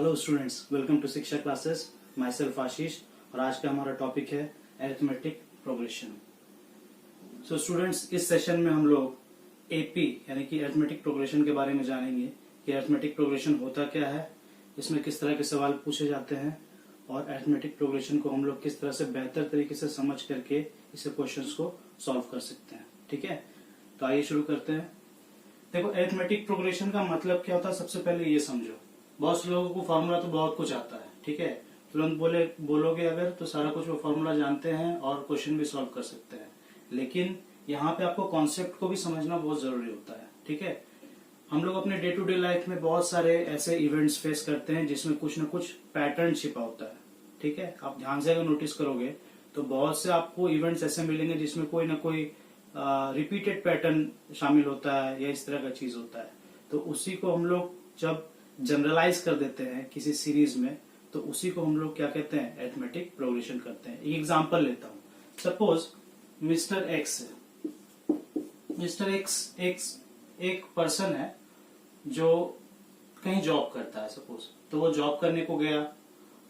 Hello students, welcome to शिक्षा classes. My self आशीष और आज का हमारा टॉपिक है अरिथमेटिक प्रोग्रेशन। सो स्टूडेंट्स, इस सेशन में हम लोग एपी यानी कि अरिथमेटिक प्रोग्रेशन के बारे में जानेंगे कि अरिथमेटिक प्रोग्रेशन होता क्या है, इसमें किस तरह के सवाल पूछे जाते हैं और अरिथमेटिक प्रोग्रेशन को हम लोग किस तरह से बेहतर तरीके से समझ करके इसे क्वेश्चंस को सॉल्व कर सकते हैं। ठीक है, तो आइए शुरू करते हैं। देखो, अरिथमेटिक प्रोग्रेशन का मतलब क्या होता है, सबसे पहले ये समझो। बहुत से लोगों को फॉर्मूला तो बहुत कुछ आता है, ठीक है, तुरंत बोलोगे अगर तो सारा कुछ वो फॉर्मूला जानते हैं और क्वेश्चन भी सॉल्व कर सकते हैं, लेकिन यहाँ पे आपको कॉन्सेप्ट को भी समझना बहुत जरूरी होता है। ठीक है, हम लोग अपने डे टू डे लाइफ में बहुत सारे ऐसे इवेंट्स फेस करते हैं जिसमें कुछ न कुछ पैटर्न छिपा होता है। ठीक है, आप ध्यान से अगर नोटिस करोगे तो बहुत से आपको इवेंट्स ऐसे मिलेंगे जिसमें कोई ना कोई रिपीटेड पैटर्न शामिल होता है या इस तरह का चीज होता है। तो उसी को हम लोग जब जनरलाइज कर देते हैं किसी सीरीज में, तो उसी को हम लोग क्या कहते हैं, अरिथमेटिक प्रोग्रेशन करते हैं। एक एग्जांपल लेता हूं, सपोज मिस्टर एक्स है। मिस्टर एक्स एक पर्सन है जो कहीं जॉब करता है सपोज। तो वो जॉब करने को गया,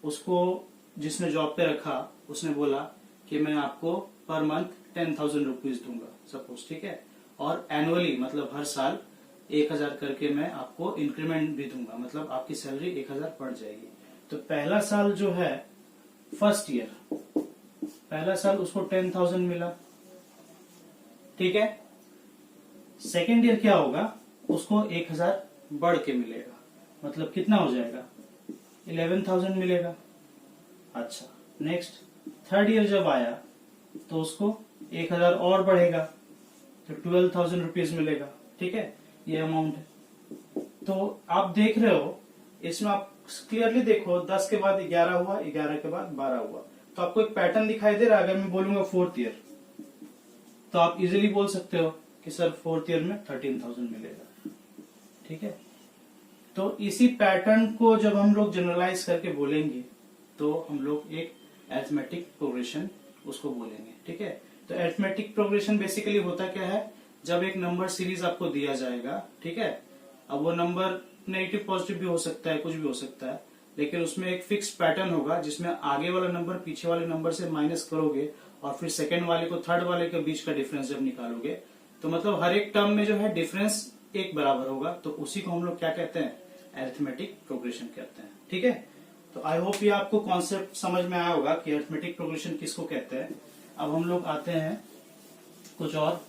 उसको जिसने जॉब पे रखा उसने बोला कि मैं आपको पर मंथ 10,000 रुपीज दूंगा सपोज। ठीक है, और एनुअली मतलब हर साल 1,000 करके मैं आपको इंक्रीमेंट भी दूंगा, मतलब आपकी सैलरी 1,000 बढ़ जाएगी। तो पहला साल जो है, फर्स्ट ईयर, पहला साल उसको 10,000 मिला। ठीक है, सेकेंड ईयर क्या होगा, उसको 1,000 बढ़ के मिलेगा, मतलब कितना हो जाएगा, 11,000 मिलेगा। अच्छा, नेक्स्ट थर्ड ईयर जब आया तो उसको 1,000 और बढ़ेगा, तो 12,000 रुपीज मिलेगा। ठीक है, ये अमाउंट है। तो आप देख रहे हो, इसमें आप क्लियरली देखो, 10 के बाद 11 हुआ, 11 के बाद 12 हुआ, तो आपको एक पैटर्न दिखाई दे रहा है। अगर मैं बोलूंगा फोर्थ ईयर, तो आप इजीली बोल सकते हो कि सर फोर्थ ईयर में 13,000 मिलेगा। ठीक है, तो इसी पैटर्न को जब हम लोग जनरलाइज करके बोलेंगे तो हम लोग एक अरिथमेटिक प्रोग्रेशन उसको बोलेंगे। ठीक है, तो अरिथमेटिक प्रोग्रेशन बेसिकली होता क्या है, जब एक नंबर सीरीज आपको दिया जाएगा, ठीक है, अब वो नंबर नेगेटिव पॉजिटिव भी हो सकता है, कुछ भी हो सकता है, लेकिन उसमें एक फिक्स पैटर्न होगा जिसमें आगे वाला नंबर पीछे वाले नंबर से माइनस करोगे और फिर सेकेंड वाले को थर्ड वाले के बीच का डिफरेंस जब निकालोगे तो मतलब हर एक टर्म में जो है डिफरेंस एक बराबर होगा। तो उसी को हम लोग क्या कहते हैं, अरिथमेटिक प्रोग्रेशन कहते हैं। ठीक है, तो आई होप ये आपको कॉन्सेप्ट समझ में आया होगा कि अरिथमेटिक प्रोग्रेशन किसको कहते हैं। अब हम लोग आते हैं कुछ और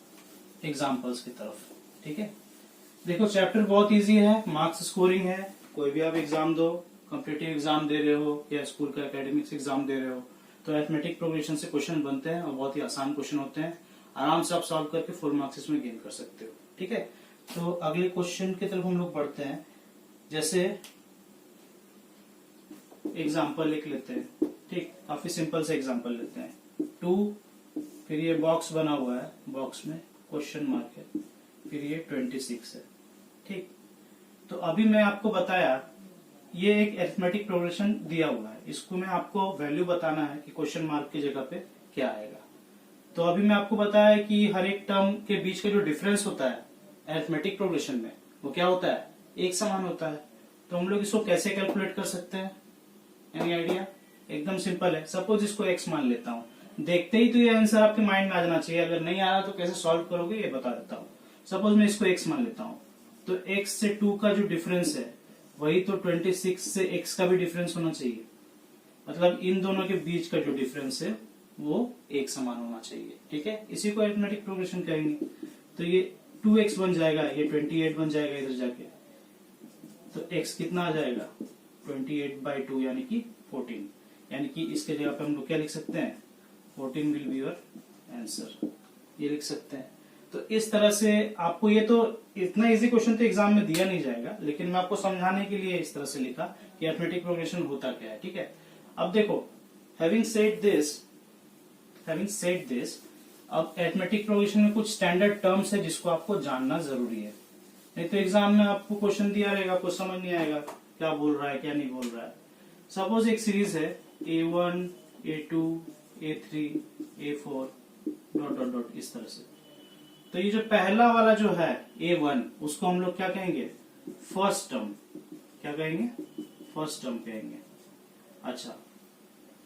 एग्जाम्पल्स की तरफ। ठीक है, देखो चैप्टर बहुत इजी है, मार्क्स स्कोरिंग है। कोई भी आप एग्जाम दो, कॉम्पिटिटिव एग्जाम दे रहे हो या स्कूल का एकेडमिक्स एग्जाम दे रहे हो, तो अरिथमेटिक प्रोग्रेशन से क्वेश्चन बनते हैं और बहुत ही आसान क्वेश्चन होते हैं। आराम से आप सॉल्व करके फुल मार्क्स इसमें गेन कर सकते हो। ठीक है, तो अगले क्वेश्चन की तरफ हम लोग बढ़ते हैं। जैसे एग्जाम्पल लिख लेते हैं, ठीक, काफी सिंपल से एग्जाम्पल लेते हैं। 2, फिर ये बॉक्स बना हुआ है, बॉक्स में क्वेश्चन मार्क है, फिर ये 26 है। ठीक, तो अभी मैं आपको बताया ये एक अरिथमेटिक प्रोग्रेशन दिया हुआ है, इसको मैं आपको वैल्यू बताना है कि क्वेश्चन मार्क की जगह पे क्या आएगा। तो अभी मैं आपको बताया कि हर एक टर्म के बीच का जो डिफरेंस होता है अरिथमेटिक प्रोग्रेशन में, वो क्या होता है, एक समान होता है। तो हम लोग इसको कैसे कैलकुलेट कर सकते हैं, एनी आइडिया? एकदम सिंपल है। सपोज इसको एक्स मान लेता हूँ, देखते ही तो ये आंसर आपके माइंड में आ जाना चाहिए। अगर नहीं आ रहा तो कैसे सॉल्व करोगे ये बता देता हूँ। सपोज मैं इसको x मान लेता हूँ, तो x से 2 का जो डिफरेंस है वही तो 26 से x का भी डिफरेंस होना चाहिए, मतलब इन दोनों के बीच का जो डिफरेंस है वो एक समान होना चाहिए। ठीक है, इसी को अरिथमेटिक प्रोग्रेशन कहेंगे। तो ये 2x बन जाएगा, ये 28 बन जाएगा इधर जाके, तो x कितना आ जाएगा, 28/2 यानी कि 14, यानी कि इसके जगह पे हम लोग क्या लिख सकते हैं, 14 विल बी योर आंसर, ये लिख सकते हैं। तो इस तरह से आपको, ये तो इतना इजी क्वेश्चन तो एग्जाम में दिया नहीं जाएगा, लेकिन मैं आपको समझाने के लिए इस तरह से लिखा कि अरिथमेटिक प्रोग्रेशन होता क्या है। ठीक है, अब देखो, हैविंग सेड दिस, अब अरिथमेटिक प्रोग्रेशन में कुछ स्टैंडर्ड टर्म्स है जिसको आपको जानना जरूरी है, नहीं तो एग्जाम में आपको क्वेश्चन दिया रहेगा, आपको समझ नहीं आएगा क्या बोल रहा है क्या नहीं बोल रहा है। सपोज एक सीरीज है A1, A2, A3, A4 ... इस तरह से। तो ये जो पहला वाला जो है A1, उसको हम लोग क्या कहेंगे, फर्स्ट टर्म। क्या कहेंगे, फर्स्ट टर्म कहेंगे। अच्छा,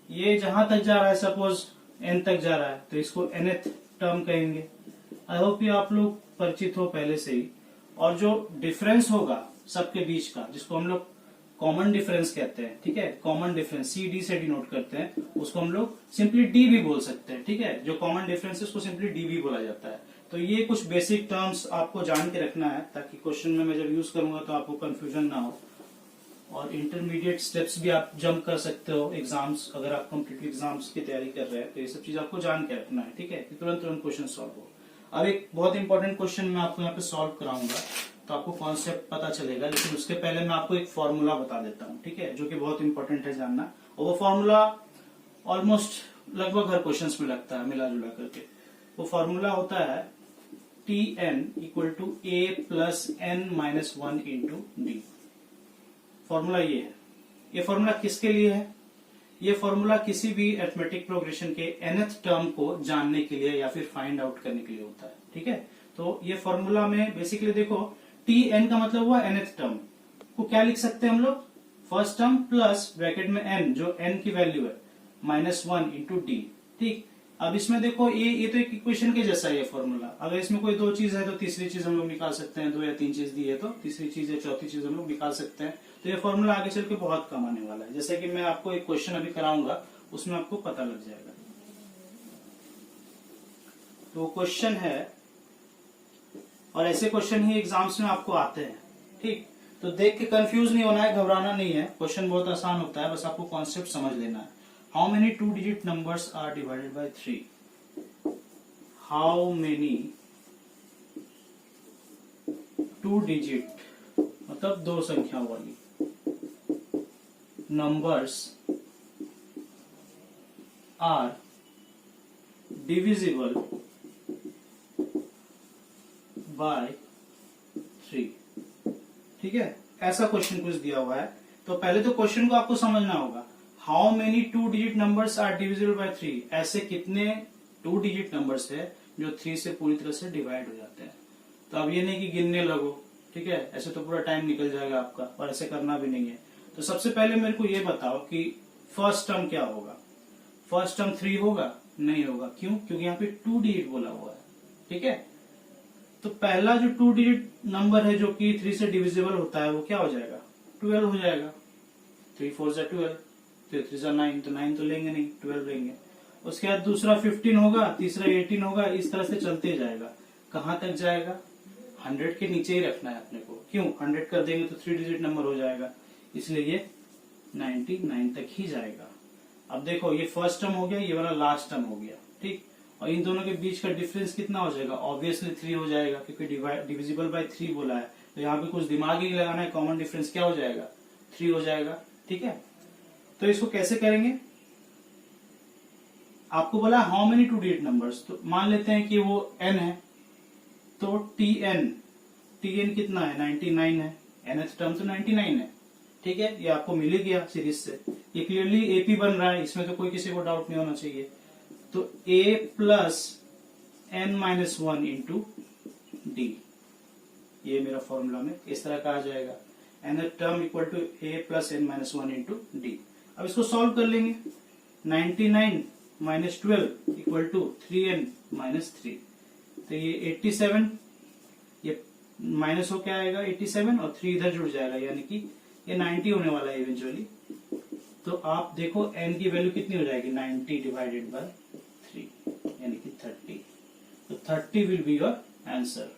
ये जहां तक जा रहा है, सपोज n तक जा रहा है, तो इसको nth टर्म कहेंगे। आई होप ये आप लोग परिचित हो पहले से ही। और जो डिफरेंस होगा सबके बीच का, जिसको हम लोग कॉमन डिफरेंस कहते हैं, ठीक है, कॉमन डिफरेंस सी डी से डिनोट करते हैं, उसको हम लोग सिंपली डी भी बोल सकते हैं, ठीक है। जो कॉमन डिफरेंस है उसको सिंपली डी भी बोला जाता है। तो ये कुछ बेसिक टर्म्स आपको जान के रखना है, ताकि क्वेश्चन में मैं जब यूज करूंगा तो आपको कंफ्यूजन ना हो। और इंटरमीडिएट स्टेप्स भी आप जंप कर सकते हो एग्जाम्स, अगर आप कॉम्पिटिटिव एग्जाम्स की तैयारी कर रहे हैं तो ये सब चीज आपको जान के रखना है, ठीक है, कि तुरंत तुरंत क्वेश्चन सॉल्व हो। अब एक बहुत इंपॉर्टेंट क्वेश्चन मैं आपको यहाँ पे सॉल्व कराऊंगा, तो आपको कॉन्सेप्ट पता चलेगा, लेकिन उसके पहले मैं आपको एक फॉर्मूला बता देता हूँ, ठीक है, जो कि बहुत इंपॉर्टेंट है जानना। और वो फॉर्मूला ऑलमोस्ट लगभग हर क्वेश्चन में लगता है मिला जुला करके। वो फॉर्मूला होता है Tn equal to a plus n minus 1 into d. Formula ये है। ये फॉर्मूला किसके लिए है? ये फॉर्मूला किसी भी अरिथमेटिक प्रोग्रेशन के nth टर्म को जानने के लिए या फिर फाइंड आउट करने के लिए होता है, ठीक है। तो ये फॉर्मूला में बेसिकली देखो, Tn का मतलब हुआ nth टर्म को क्या लिख सकते हैं हम लोग, फर्स्ट टर्म प्लस ब्रैकेट में n, जो n की वैल्यू है, माइनस 1 इंटू डी, ठीक। अब इसमें देखो ये तो एक इक्वेशन के जैसा है ये फॉर्मूला। अगर इसमें कोई दो चीज है तो तीसरी चीज हम लोग निकाल सकते हैं, दो या तीन चीज दी है तो तीसरी चीज या चौथी चीज हम लोग निकाल सकते हैं। तो ये फॉर्मूला आगे चल के बहुत काम आने वाला है। जैसे कि मैं आपको एक क्वेश्चन अभी कराऊंगा, उसमें आपको पता लग जाएगा। तो क्वेश्चन है, और ऐसे क्वेश्चन ही एग्जाम्स में आपको आते हैं, ठीक। तो देख के कंफ्यूज नहीं होना है, घबराना नहीं है, क्वेश्चन बहुत आसान होता है, बस आपको कॉन्सेप्ट समझ लेना है। How many 2-digit numbers are divided by 3? How many 2-digit मतलब दो संख्या वाली numbers are divisible by 3? ठीक है, ऐसा क्वेश्चन कुछ दिया हुआ है। तो पहले तो क्वेश्चन को आपको समझना होगा। How many 2-digit numbers are divisible by 3? ऐसे कितने 2-digit numbers है जो 3 से पूरी तरह से डिवाइड हो जाते हैं। तो अब ये नहीं कि गिनने लगो, ठीक है, ऐसे तो पूरा टाइम निकल जाएगा आपका, और ऐसे करना भी नहीं है। तो सबसे पहले मेरे को ये बताओ कि फर्स्ट टर्म क्या होगा। फर्स्ट टर्म 3 होगा? नहीं होगा। क्यों? क्योंकि यहाँ पे 2-digit बोला हुआ है, ठीक है। तो पहला जो 2-digit नंबर है जो कि 3 से डिविजिबल होता है वो क्या हो जाएगा, 12 हो जाएगा। 3 4 जा 12, 3 जा 9, तो 9 तो लेंगे नहीं, 12 लेंगे। उसके बाद दूसरा 15 होगा, तीसरा 18 होगा, इस तरह से चलते जाएगा। कहां तक जाएगा? 100 के नीचे ही रखना है अपने को। क्यों? 100 कर देंगे तो 3-digit नंबर हो जाएगा, इसलिए ये 99 तक ही जाएगा। अब देखो, ये फर्स्ट टर्म हो गया, ये वाला लास्ट टर्म हो गया, ठीक। और इन दोनों के बीच का डिफरेंस कितना हो जाएगा? ऑब्वियसली 3 हो जाएगा, क्योंकि डिविजिबल बाय 3 बोला है। तो यहाँ पे कुछ दिमाग ही नहीं लगाना है, कॉमन डिफरेंस क्या हो जाएगा? 3 हो जाएगा, ठीक है। तो इसको कैसे करेंगे? आपको बोला हाउ मेनी 2-digit नंबर्स, तो मान लेते हैं कि वो n है, तो tn कितना है? 99 है। nth टर्म तो 99 है, ठीक है। ये आपको मिल ही गया सीरीज से, ये क्लियरली एपी बन रहा है, इसमें तो कोई किसी को डाउट नहीं होना चाहिए। तो a plus n minus 1 into D, ये मेरा फॉर्मूला में इस तरह का आ जाएगा। nth term equal to a plus n minus 1 into d. अब इसको सॉल्व कर लेंगे। 99 minus 12 equal to 3n minus 3, तो ये 87, ये माइनस हो क्या आएगा 87, और 3 इधर जुड़ जाएगा, यानी कि ये 90 होने वाला है इवेंचुअली। तो आप देखो n की वैल्यू कितनी हो जाएगी, 90 डिवाइडेड बाय 3, यानी कि 30। तो 30 विल बी योर आंसर।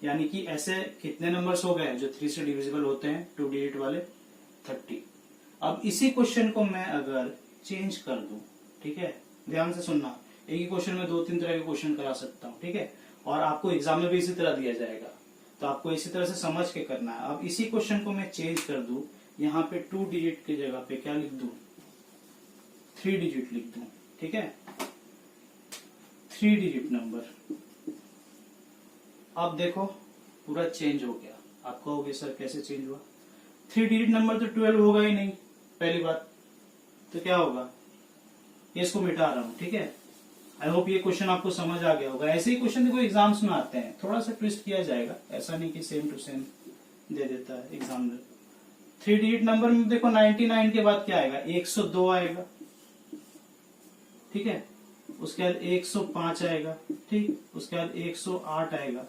यानी कि ऐसे कितने नंबर्स हो गए जो 3 से डिविजिबल होते हैं 2-digit वाले? 30। अब इसी क्वेश्चन को मैं अगर चेंज कर दूं, ठीक है, ध्यान से सुनना, एक ही क्वेश्चन में 2-3 तरह के क्वेश्चन करा सकता हूं, ठीक है, और आपको एग्जाम में भी इसी तरह दिया जाएगा, तो आपको इसी तरह से समझ के करना है। अब इसी क्वेश्चन को मैं चेंज कर दूं, यहाँ पे 2-digit की जगह पे क्या लिख दूं, 3-digit लिख दूं, ठीक है, 3-digit नंबर। अब देखो पूरा चेंज हो गया। आप कहोगे सर कैसे चेंज हुआ? 3-digit नंबर तो 12 होगा ही नहीं, पहली बात। तो क्या होगा, ये इसको मिटा रहा हूं, ठीक है। आई होप ये क्वेश्चन आपको समझ आ गया होगा। ऐसे ही क्वेश्चन देखो एग्जाम्स में आते हैं, थोड़ा सा ट्विस्ट किया जाएगा, ऐसा नहीं कि सेम टू सेम दे देता है एग्जामिनर। 3 डिजिट नंबर में देखो 99 के बाद क्या आएगा, 102 आएगा, ठीक है, उसके बाद 105 आएगा, ठीक, उसके बाद 108 आएगा,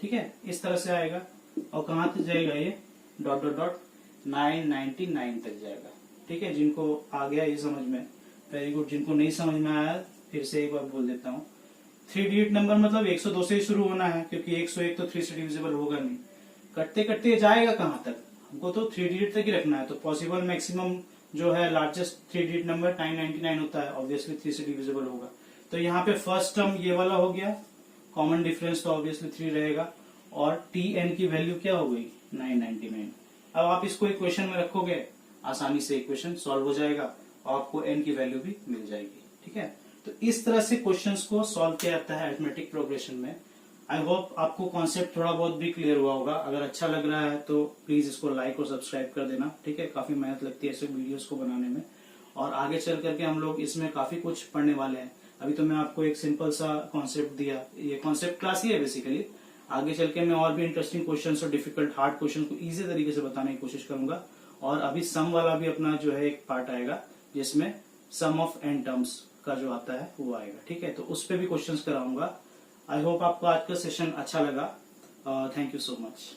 ठीक है, इस तरह से आएगा। और कहां तक जाएगा ये, डॉट डॉट डॉट 999 तक जाएगा, ठीक है। जिनको आ गया ये समझ में, वेरी गुड। जिनको नहीं समझ में आया फिर से एक बार बोल देता हूँ। 3 डिजिट नंबर मतलब 102 से ही शुरू होना है, क्योंकि 101 तो 3 से डिविजिबल होगा नहीं। कटते कटते जाएगा कहां तक, हमको तो 3 डिजिट तक ही रखना है। तो पॉसिबल मैक्सिमम जो है लार्जेस्ट 3 डिजिट नंबर 999 होता है, ऑब्वियसली 3 से डिविजिबल होगा। तो यहाँ पे फर्स्ट टर्म ये वाला हो गया, कॉमन डिफरेंस तो ऑब्वियसली 3 रहेगा, और tn की वैल्यू क्या हो गई, 999। अब आप इसको इक्वेशन में रखोगे, आसानी से इक्वेशन सॉल्व हो जाएगा और आपको n की वैल्यू भी मिल जाएगी, ठीक है। तो इस तरह से क्वेश्चंस को सॉल्व किया जाता है अरिथमेटिक प्रोग्रेशन में। आई होप आपको कॉन्सेप्ट थोड़ा बहुत भी क्लियर हुआ होगा। अगर अच्छा लग रहा है तो प्लीज इसको लाइक और सब्सक्राइब कर देना, ठीक है। काफी मेहनत लगती है ऐसे वीडियोस को बनाने में, और आगे चल करके हम लोग इसमें काफी कुछ पढ़ने वाले हैं। अभी तो मैं आपको एक सिंपल सा कॉन्सेप्ट दिया, ये कॉन्सेप्ट क्लास ही है बेसिकली। आगे चल के मैं और भी इंटरेस्टिंग क्वेश्चन और डिफिकल्ट हार्ड क्वेश्चन को इजी तरीके से बताने की कोशिश करूंगा। और अभी सम वाला भी अपना जो है एक पार्ट आएगा, जिसमें सम ऑफ n टर्म्स का जो आता है वो आएगा, ठीक है। तो उस पर भी क्वेश्चंस कराऊंगा। आई होप आपको आज का सेशन अच्छा लगा। Thank you so much.